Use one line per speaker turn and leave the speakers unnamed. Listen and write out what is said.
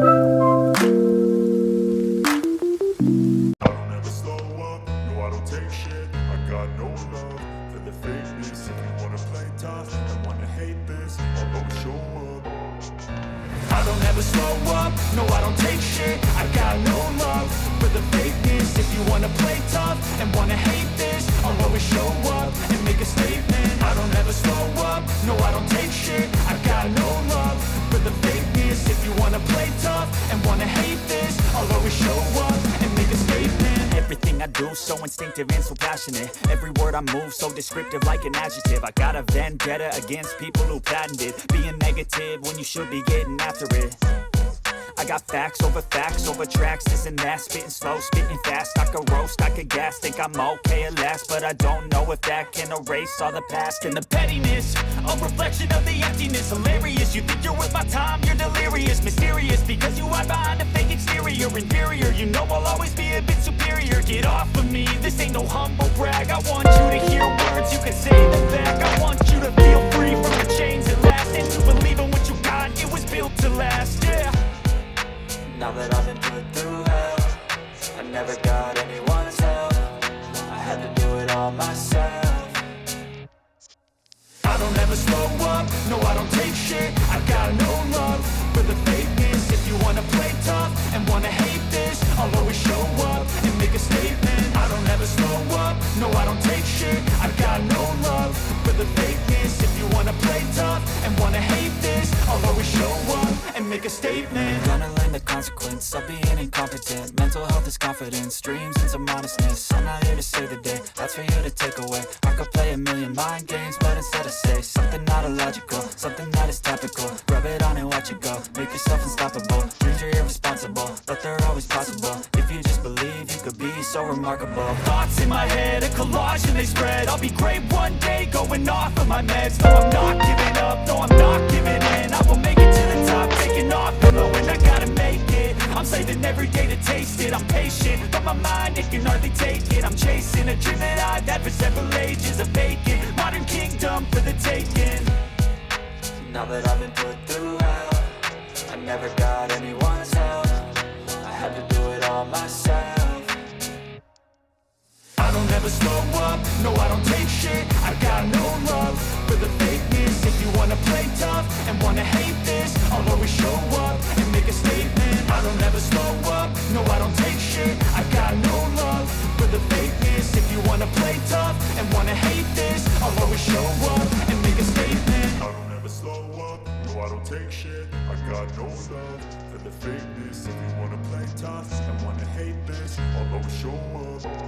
I don't ever slow up, no I don't take shit. I got no love for the fakeness. If you wanna play tough and wanna hate this, I'll always show up. I don't ever slow up, no I don't take shit. I got no love for the fakeness. If you wanna play tough and wanna hate this, I'll always show up and make a statement. I don't ever slow up, no I don't take shit. I got no love for the fakeness. If you wanna play tough and wanna hate this, I'll always show up and make a statement.
Everything I do so instinctive and so passionate. Every word I move so descriptive like an adjective. I got a vendetta against people who patented being negative when you should be getting after it. I got facts over tracks, this and that. Spitting slow, spitting fast. I could roast, I could gas. Think I'm okay at last, but I don't know if that can erase all the past. And the pettiness, a reflection of the emptiness. Hilarious, you think you're worth my time, you're delirious. Mysterious, because you hide behind a fake exterior. Inferior, you know I'll always be a bit superior. Get off of me, this ain't no humble brag. I want you to hear words, you can say them back. I want you to feel free from the chains that last, and to believe in what you got, it was built to last, yeah.
Now that I've been put through hell, I never got anyone's help. I had to do it all myself.
I don't ever slow up, no I don't take shit. I got no love for the fakeness. If you wanna play tough and wanna hate this, I'll always show up and make a statement. I don't ever slow up, no I don't take shit. I got no love for the fakeness. If you wanna play tough and wanna hate this, I'll always show up and make a statement.
Gonna learn the consequence of being incompetent. Mental health is confidence, dreams and some modestness. I'm not here to save the day, that's for you to take away. I could play a million mind games, but instead I say something not illogical, something that is topical. Rub it on and watch it go, make yourself unstoppable. Dreams are irresponsible, but they're always possible. If you just believe, you could be so remarkable.
Thoughts in my head, a collage and they spread. I'll be great one day, going off of my meds. No, I'm not giving up, no, I'm not giving in. I will make it to the top, taking off the low, and I gotta make it. I'm saving every day to taste it. I'm patient, but my mind, it can hardly take it. I'm chasing a dream that I've had for several ages. A vacant, modern kingdom for the taking.
Now that I've been put through hell, I never got anyone's help. I had to do it all myself.
I don't ever slow up, no I don't take shit. I got no love for the fakeness. If you wanna play tough and wanna hate this, I'll always show up and make a statement. I don't ever slow up, no I don't take shit. I got no love for the fakeness. If you wanna play tough and wanna hate this, I'll always show up and make a statement. I don't ever slow up, no I don't take shit. I got no love for the fakeness. If you wanna play tough and wanna hate this, I'll always show up.